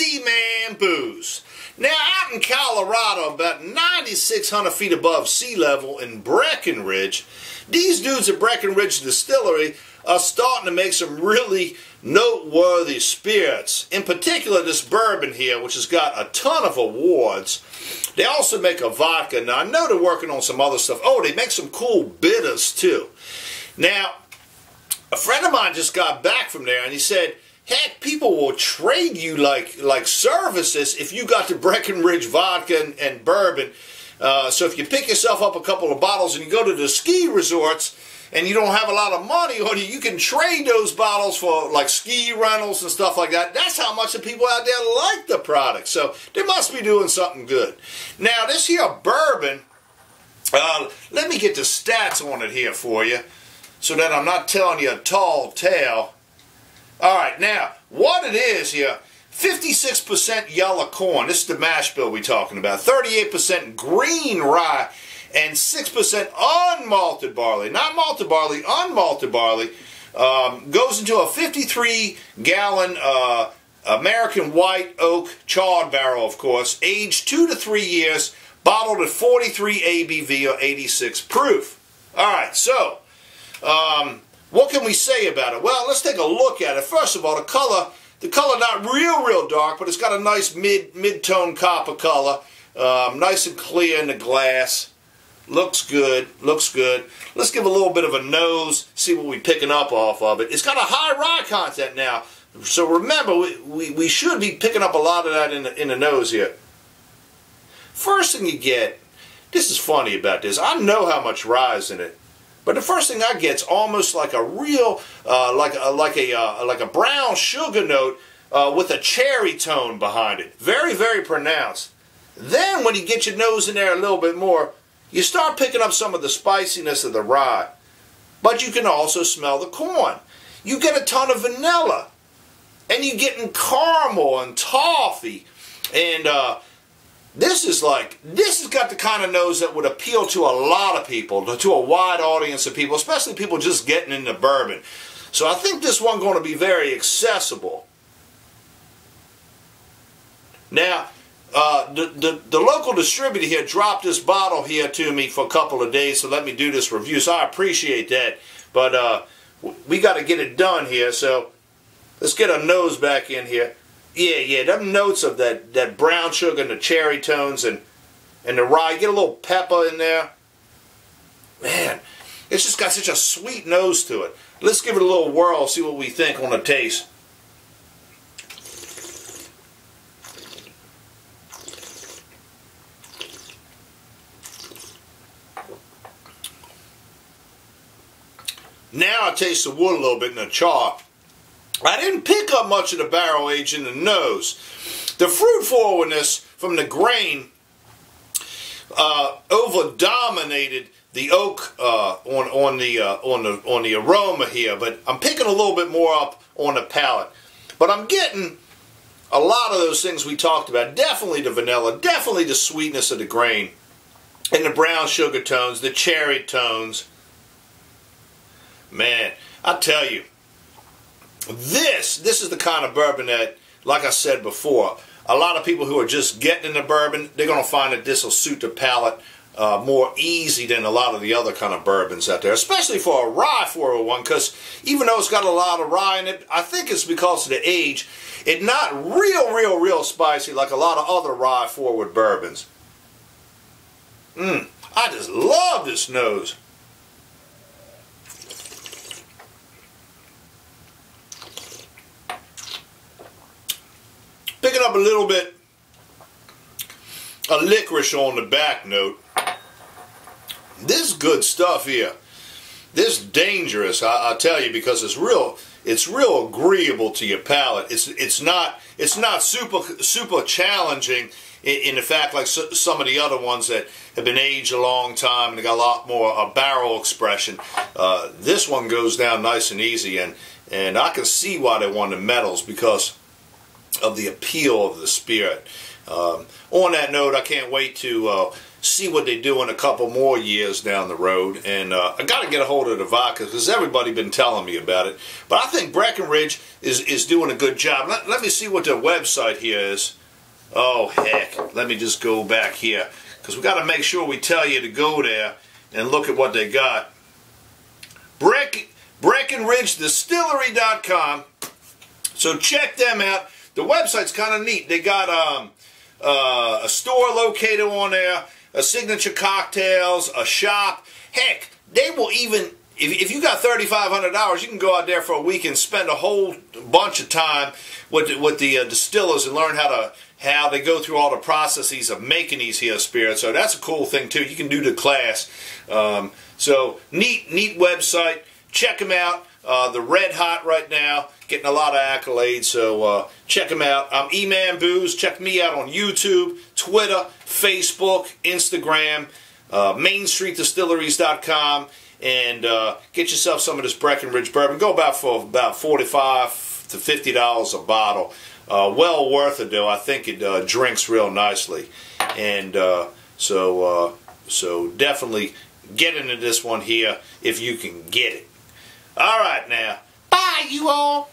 Eman booze. Now, out in Colorado, about 9,600 feet above sea level in Breckenridge, these dudes at Breckenridge Distillery are starting to make some really noteworthy spirits. In particular, this bourbon here, which has got a ton of awards. They also make a vodka. Now, I know they're working on some other stuff. Oh, they make some cool bitters, too. Now, a friend of mine just got back from there, and he said, heck, people will trade you like services if you got the Breckenridge vodka and bourbon. So if you pick yourself up a couple of bottles and you go to the ski resorts and you don't have a lot of money on you, you can trade those bottles for like ski rentals and stuff like that. That's how much the people out there like the product. So they must be doing something good. Now this here bourbon, let me get the stats on it here for you so that I'm not telling you a tall tale. Alright, now, what it is here, 56% yellow corn, this is the mash bill we're talking about, 38% green rye, and 6% unmalted barley. Not malted barley, unmalted barley. Goes into a 53-gallon American white oak charred barrel, of course, aged 2 to 3 years, bottled at 43 ABV or 86 proof. Alright, so, what can we say about it? Well, let's take a look at it. First of all, the color not real dark, but it's got a nice mid-tone copper color. Nice and clear in the glass. Looks good, looks good. Let's give a little bit of a nose, see what we're picking up off of it. It's got a high rye content now, so remember, we should be picking up a lot of that in the nose here. First thing you get, this is funny about this, I know how much rye is in it. But the first thing I get is almost like a real, like a brown sugar note with a cherry tone behind it. Very, very pronounced. Then when you get your nose in there a little bit more, you start picking up some of the spiciness of the rye. But you can also smell the corn. You get a ton of vanilla. And you're getting caramel and toffee. And this has got the kind of nose that would appeal to a lot of people, to a wide audience of people, especially people just getting into bourbon. So I think this one's going to be very accessible. Now, the local distributor here dropped this bottle here to me for a couple of days to let me do this review, so I appreciate that. But we got to get it done here, so let's get our nose back in here. Yeah, them notes of that brown sugar and the cherry tones and the rye. Get a little pepper in there. Man, it's just got such a sweet nose to it. Let's give it a little whirl, see what we think on the taste. Now I taste the wood a little bit in the char. I didn't pick up much of the barrel age in the nose. The fruit forwardness from the grain over-dominated the oak on the aroma here, but I'm picking a little bit more up on the palate. But I'm getting a lot of those things we talked about. Definitely the vanilla, definitely the sweetness of the grain, and the brown sugar tones, the cherry tones. Man, I tell you, this is the kind of bourbon that, like I said before, a lot of people who are just getting into bourbon, they're going to find that this will suit their palate more easy than a lot of the other kind of bourbons out there, especially for a rye 401, because even though it's got a lot of rye in it, I think it's because of the age. It's not real spicy like a lot of other rye forward bourbons. I just love this nose. Picking up a little bit of licorice on the back note. This is good stuff here. This is dangerous, I'll tell you, because it's real agreeable to your palate. It's not super challenging in the fact like some of the other ones that have been aged a long time and they got a lot more barrel expression. This one goes down nice and easy, and I can see why they won the medals because of the appeal of the spirit. On that note, I can't wait to see what they do in a couple more years down the road. And I got to get a hold of the vodka because everybody been telling me about it. But I think Breckenridge is doing a good job. Let me see what their website here is. Oh, heck. Let me just go back here because we got to make sure we tell you to go there and look at what they got. BreckenridgeDistillery.com. So check them out. The website's kind of neat. They got a store located on there, a signature cocktails, a shop. Heck, they will even, if you got $3,500, you can go out there for a week and spend a whole bunch of time with the distillers and learn how they go through all the processes of making these here spirits. So that's a cool thing too. You can do the class. So neat website. Check them out. They're red hot right now, getting a lot of accolades, so check them out. I'm Eman Booze. Check me out on YouTube, Twitter, Facebook, Instagram, MainStreetDistilleries.com, and get yourself some of this Breckenridge Bourbon. Go for about $45 to $50 a bottle. Well worth it, though. I think it drinks real nicely, and so definitely get into this one here if you can get it. All right now. Bye, you all.